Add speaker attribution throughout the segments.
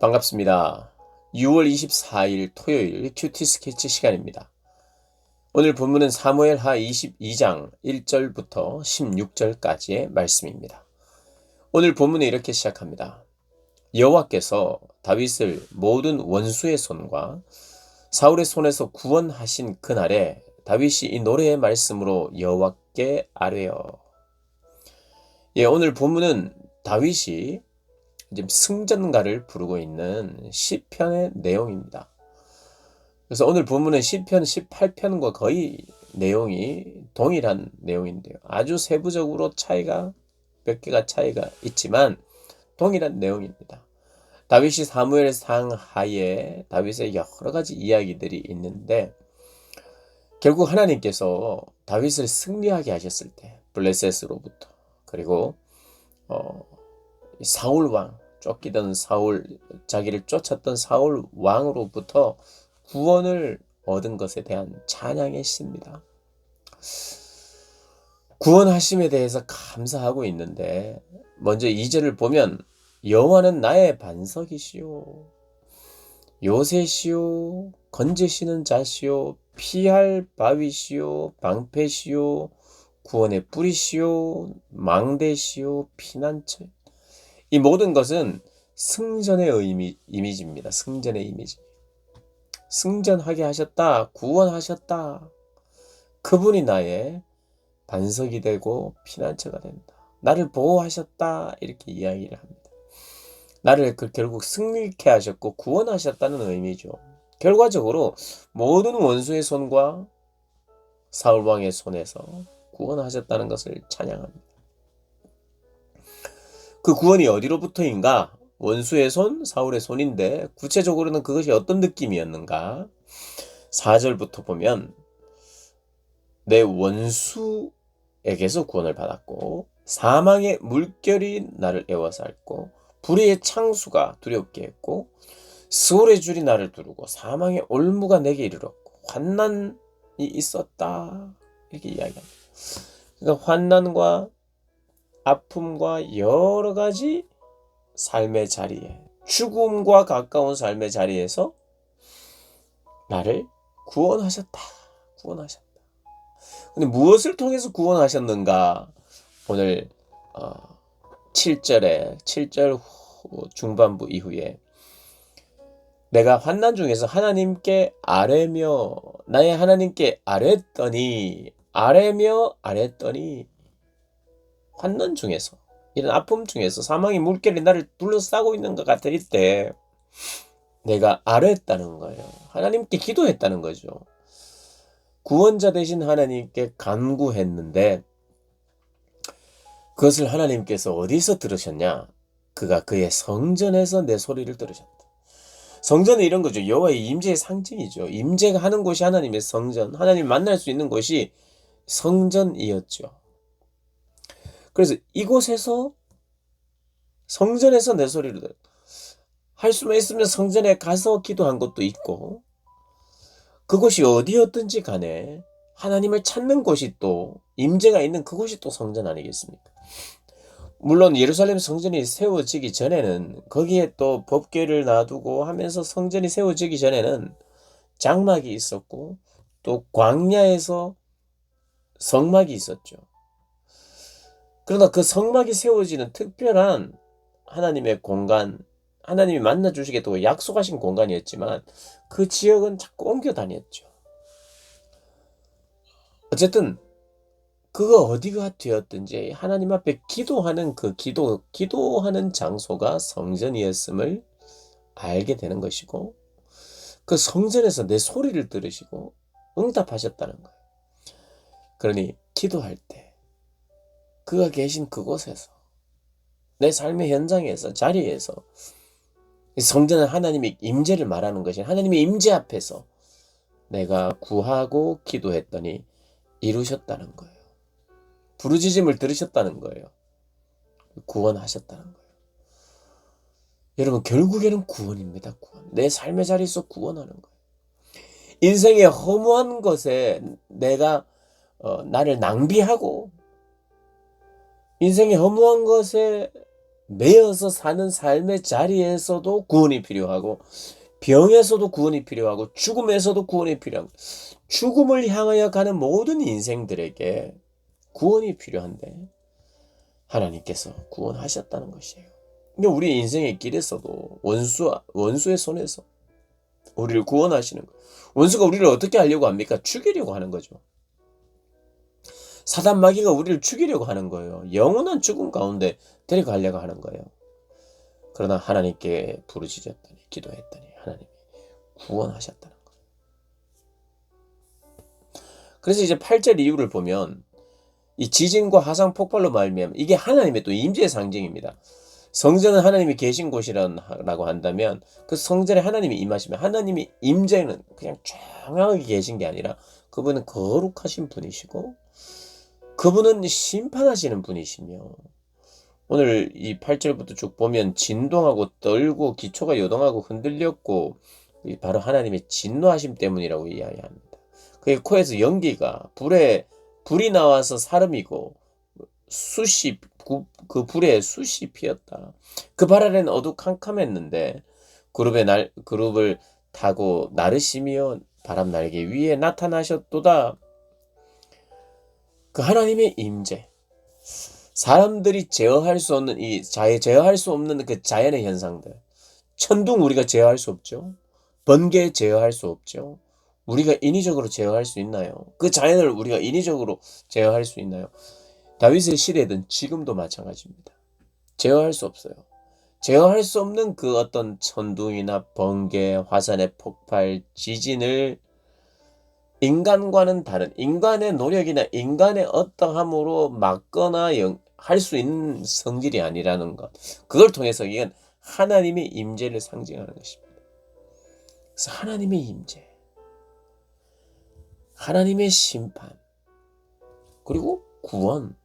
Speaker 1: 반갑습니다. 6월 24일 토요일 큐티 스케치 시간입니다. 오늘 본문은 사무엘하 22장 1절부터 16절까지의 말씀입니다. 오늘 본문은 이렇게 시작합니다. 여호와께서 다윗을 모든 원수의 손과 사울의 손에서 구원하신 그날에 다윗이 이 노래의 말씀으로 여호와께 아뢰어. 오늘 본문은 다윗이 이제 승전가를 부르고 있는 시편의 내용입니다. 그래서 오늘 본문은 시편 18편과 거의 내용이 동일한 내용인데요. 아주 세부적으로 몇 개가 차이가 있지만 동일한 내용입니다. 다윗이 사무엘상 하에 다윗의 여러 가지 이야기들이 있는데 결국 하나님께서 다윗을 승리하게 하셨을 때 블레셋으로부터 그리고 사울 왕, 쫓기던 사울, 자기를 쫓았던 사울 왕으로부터 구원을 얻은 것에 대한 찬양의 시입니다. 구원하심에 대해서 감사하고 있는데 먼저 2절을 보면 여호와는 나의 반석이시오, 요새시오, 건지시는 자시오, 피할 바위시오, 방패시오, 구원의 뿌리시오, 망대시오, 피난처. 이 모든 것은 승전의 이미지입니다. 승전의 이미지. 승전하게 하셨다. 구원하셨다. 그분이 나의 반석이 되고 피난처가 된다. 나를 보호하셨다. 이렇게 이야기를 합니다. 나를 결국 승리케 하셨고 구원하셨다는 의미죠. 결과적으로 모든 원수의 손과 사울왕의 손에서 구원하셨다는 것을 찬양합니다. 그 구원이 어디로부터인가? 원수의 손, 사울의 손인데 구체적으로는 그것이 어떤 느낌이었는가? 4절부터 보면 내 원수에게서 구원을 받았고 사망의 물결이 나를 에워서 앓고 불의의 창수가 두렵게 했고 스올의 줄이 나를 두르고 사망의 올무가 내게 이르렀고 환난이 있었다. 이렇게 이야기합니다. 그러니까 환난과 아픔과 여러 가지 삶의 자리에 죽음과 가까운 삶의 자리에서 나를 구원하셨다. 근데 무엇을 통해서 구원하셨는가? 오늘 7절 중반부 이후에 내가 환난 중에서 하나님께 아뢰며 나의 하나님께 아뢰더니 환난 중에서 이런 아픔 중에서 사망의 물결이 나를 둘러싸고 있는 것 같을 때 내가 아뢰었다는 거예요. 하나님께 기도했다는 거죠. 구원자 되신 하나님께 간구했는데 그것을 하나님께서 어디서 들으셨냐? 그가 그의 성전에서 내 소리를 들으셨다. 성전은 이런 거죠. 여호와의 임재의 상징이죠. 임재가 하는 곳이 하나님의 성전, 하나님 만날 수 있는 곳이 성전이었죠. 그래서 이곳에서 성전에서 내 소리를 들어. 할 수만 있으면 성전에 가서 기도한 것도 있고 그곳이 어디였든지 간에 하나님을 찾는 곳이 또 임재가 있는 그곳이 또 성전 아니겠습니까? 물론 예루살렘 성전이 세워지기 전에는 거기에 또 법궤를 놔두고 하면서 성전이 세워지기 전에는 장막이 있었고 또 광야에서 성막이 있었죠. 그러나 그 성막이 세워지는 특별한 하나님의 공간, 하나님이 만나 주시겠다고 약속하신 공간이었지만 그 지역은 자꾸 옮겨 다녔죠. 어쨌든 그거 어디가 되었든지 하나님 앞에 기도하는 그 기도하는 장소가 성전이었음을 알게 되는 것이고 그 성전에서 내 소리를 들으시고 응답하셨다는 거예요. 그러니 기도할 때 그가 계신 그곳에서 내 삶의 현장에서 자리에서 성전은 하나님의 임재를 말하는 것이 하나님의 임재 앞에서 내가 구하고 기도했더니 이루셨다는 거예요. 부르짖음을 들으셨다는 거예요. 구원하셨다는 거예요. 여러분 결국에는 구원입니다. 구원. 내 삶의 자리에서 구원하는 거예요. 인생의 허무한 것에 내가 나를 낭비하고 인생의 허무한 것에 매여서 사는 삶의 자리에서도 구원이 필요하고 병에서도 구원이 필요하고 죽음에서도 구원이 필요하고 죽음을 향하여 가는 모든 인생들에게 구원이 필요한데 하나님께서 구원하셨다는 것이에요. 근데 우리 인생의 길에서도 원수의 손에서 우리를 구원하시는 거. 원수가 우리를 어떻게 하려고 합니까? 죽이려고 하는 거죠. 사단 마귀가 우리를 죽이려고 하는 거예요. 영원한 죽음 가운데 데려가려고 하는 거예요. 그러나 하나님께 부르짖었더니 기도했더니 하나님이 구원하셨다는 거예요. 그래서 이제 8절 이후를 보면 이 지진과 화산 폭발로 말미암아 이게 하나님의 또 임재의 상징입니다. 성전은 하나님이 계신 곳이라고 한다면 그 성전에 하나님이 임하시면 하나님이 임재는 그냥 조용하게 계신 게 아니라 그분은 거룩하신 분이시고 그분은 심판하시는 분이시며 오늘 이 8절부터 쭉 보면 진동하고 떨고 기초가 요동하고 흔들렸고 바로 하나님의 진노하심 때문이라고 이야기합니다. 그의 코에서 연기가 불이 나와서 사름이고 숯이 그 불에 숯이 피었다. 그 발 아래는 어두캄캄했는데 그룹을 타고 나르시며 바람 날개 위에 나타나셨도다. 그 하나님의 임재, 사람들이 제어할 수 없는 제어할 수 없는 그 자연의 현상들, 천둥 우리가 제어할 수 없죠. 번개 제어할 수 없죠. 우리가 인위적으로 제어할 수 있나요? 그 자연을 우리가 인위적으로 제어할 수 있나요? 다윗의 시대든 지금도 마찬가지입니다. 제어할 수 없어요. 제어할 수 없는 그 어떤 천둥이나 번개, 화산의 폭발, 지진을 인간과는 다른 인간의 노력이나 인간의 어떠함으로 막거나 할 수 있는 성질이 아니라는 것. 그걸 통해서 이건 하나님의 임재를 상징하는 것입니다. 그래서 하나님의 임재, 하나님의 심판, 그리고 구원.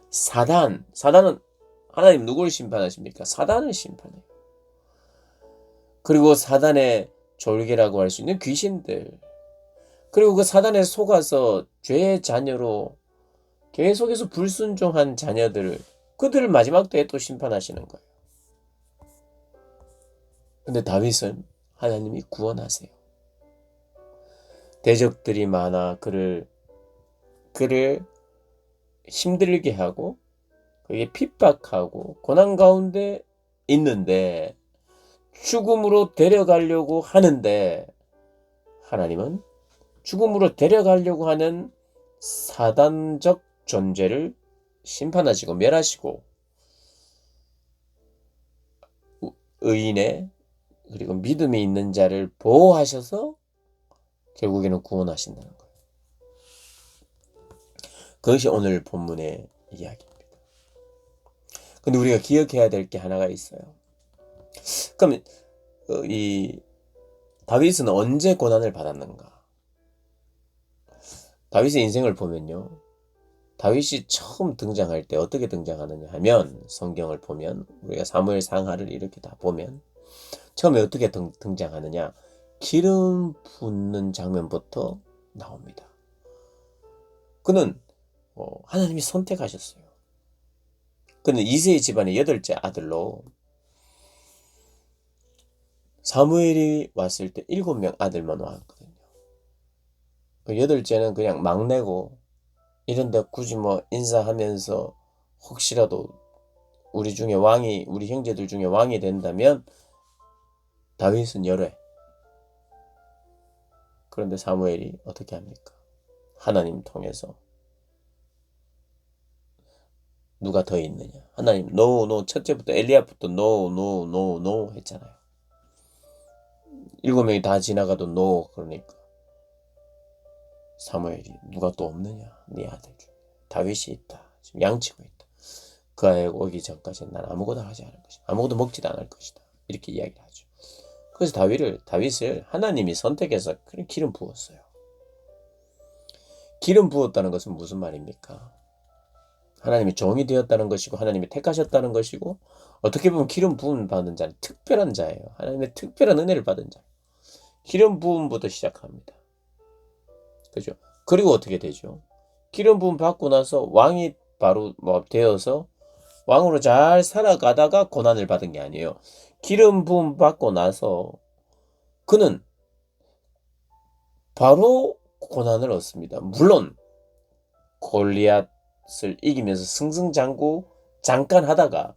Speaker 1: 사단은 하나님 누구를 심판하십니까? 사단을 심판해요. 그리고 사단의 졸개라고 할 수 있는 귀신들, 그리고 그 사단에 속아서 죄의 자녀로 계속해서 불순종한 자녀들을 그들을 마지막 때에 또 심판하시는 거예요. 근데 다윗은 하나님이 구원하세요. 대적들이 많아 그를 힘들게 하고 그게 핍박하고 고난 가운데 있는데 죽음으로 데려가려고 하는데 하나님은 죽음으로 데려가려고 하는 사단적 존재를 심판하시고 멸하시고 의인의 그리고 믿음이 있는 자를 보호하셔서 결국에는 구원하신다는 거예요. 그것이 오늘 본문의 이야기입니다. 근데 우리가 기억해야 될 게 하나가 있어요. 그럼 이 다윗은 언제 고난을 받았는가? 다윗의 인생을 보면요. 다윗이 처음 등장할 때 어떻게 등장하느냐 하면 성경을 보면 우리가 사무엘 상하를 이렇게 다 보면 처음에 어떻게 등장하느냐? 기름 붓는 장면부터 나옵니다. 그는 하나님이 선택하셨어요. 그는 이새의 집안의 8째 아들로 사무엘이 왔을 때 7명 아들만 왔거든요. 그 8째는 그냥 막내고 이런데 굳이 인사하면서 혹시라도 우리 형제들 중에 왕이 된다면 다윗은 열애. 그런데 사무엘이 어떻게 합니까? 하나님 통해서 누가 더 있느냐? 하나님 노 첫째부터 엘리압부터 노 했잖아요. 7명이 다 지나가도 노 그러니까 사무엘이 누가 또 없느냐? 네 아들 중에 다윗이 있다. 지금 양치고 있다. 그 아이 오기 전까지는 난 아무것도 하지 않을 것이다. 아무것도 먹지도 않을 것이다. 이렇게 이야기를 하죠. 그래서 다윗을 하나님이 선택해서 기름 부었어요. 기름 부었다는 것은 무슨 말입니까? 하나님의 종이 되었다는 것이고 하나님이 택하셨다는 것이고 어떻게 보면 기름 부음 받은 자는 특별한 자예요. 하나님의 특별한 은혜를 받은 자. 기름 부음부터 시작합니다. 그죠? 그리고 어떻게 되죠? 기름 부음 받고 나서 왕이 바로 되어서 왕으로 잘 살아가다가 고난을 받은 게 아니에요. 기름 부음 받고 나서 그는 바로 고난을 얻습니다. 물론 골리앗을 이기면서 승승장구 잠깐 하다가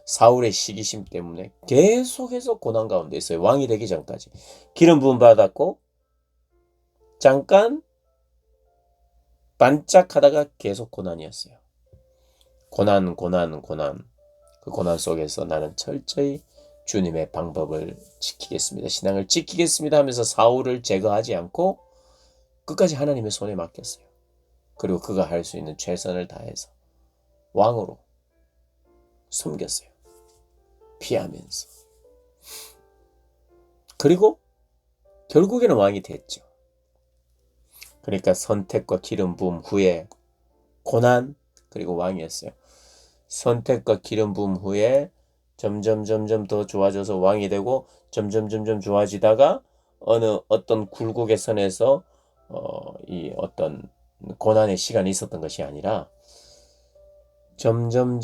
Speaker 1: 사울의 시기심 때문에 계속해서 고난 가운데 있어요. 왕이 되기 전까지. 기름 부음 받았고 잠깐 반짝하다가 계속 고난이었어요. 고난. 그 고난 속에서 나는 철저히 주님의 방법을 지키겠습니다. 신앙을 지키겠습니다 하면서 사울을 제거하지 않고 끝까지 하나님의 손에 맡겼어요. 그리고 그가 할 수 있는 최선을 다해서 왕으로 섬겼어요. 피하면서. 그리고 결국에는 왕이 됐죠. 그러니까 선택과 기름 부음 후에 고난 그리고 왕이었어요. 선택과 기름 부음 후에 점점 더 좋아져서 왕이 되고 점점 좋아지다가 어떤 굴곡의 선에서 이 어떤 고난의 시간이 있었던 것이 아니라 점점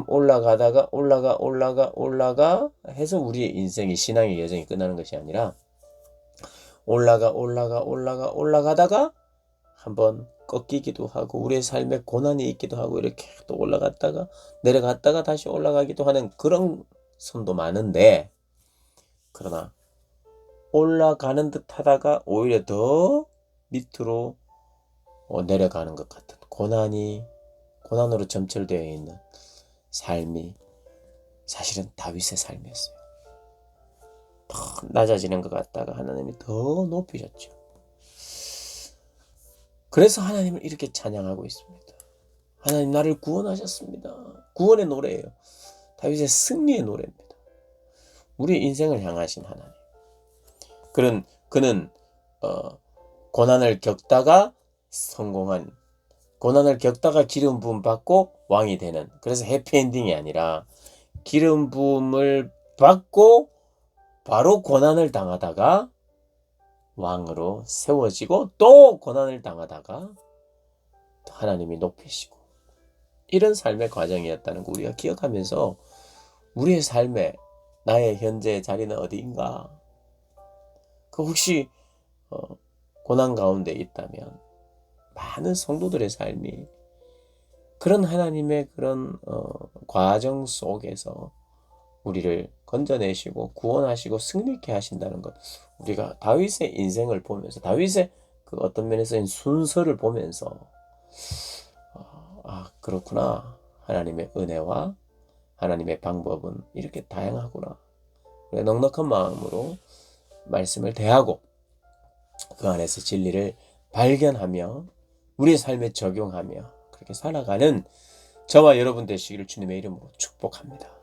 Speaker 1: 올라가다가 올라가 해서 우리의 인생이 신앙의 여정이 끝나는 것이 아니라 올라가다가 한번 꺾이기도 하고 우리의 삶에 고난이 있기도 하고 이렇게 또 올라갔다가 내려갔다가 다시 올라가기도 하는 그런 선도 많은데 그러나 올라가는 듯 하다가 오히려 더 밑으로 내려가는 것 같은 고난으로 점철되어 있는 삶이 사실은 다윗의 삶이었어요. 더 낮아지는 것 같다가 하나님이 더 높이셨죠. 그래서 하나님을 이렇게 찬양하고 있습니다. 하나님 나를 구원하셨습니다. 구원의 노래예요. 다윗의 승리의 노래입니다. 우리의 인생을 향하신 하나님. 그는 고난을 겪다가 성공한 고난을 겪다가 기름 부음 받고 왕이 되는 그래서 해피엔딩이 아니라 기름 부음을 받고 바로 고난을 당하다가 왕으로 세워지고 또 고난을 당하다가 하나님이 높이시고 이런 삶의 과정이었다는 거 우리가 기억하면서 우리의 삶에 나의 현재의 자리는 어디인가? 그 혹시 고난 가운데 있다면 많은 성도들의 삶이 그런 하나님의 그런 과정 속에서 우리를 건져내시고 구원하시고 승리케 하신다는 것. 우리가 다윗의 인생을 보면서 다윗의 그 어떤 면에서의 순서를 보면서 그렇구나. 하나님의 은혜와 하나님의 방법은 이렇게 다양하구나. 넉넉한 마음으로 말씀을 대하고 그 안에서 진리를 발견하며 우리의 삶에 적용하며 그렇게 살아가는 저와 여러분 되시기를 주님의 이름으로 축복합니다.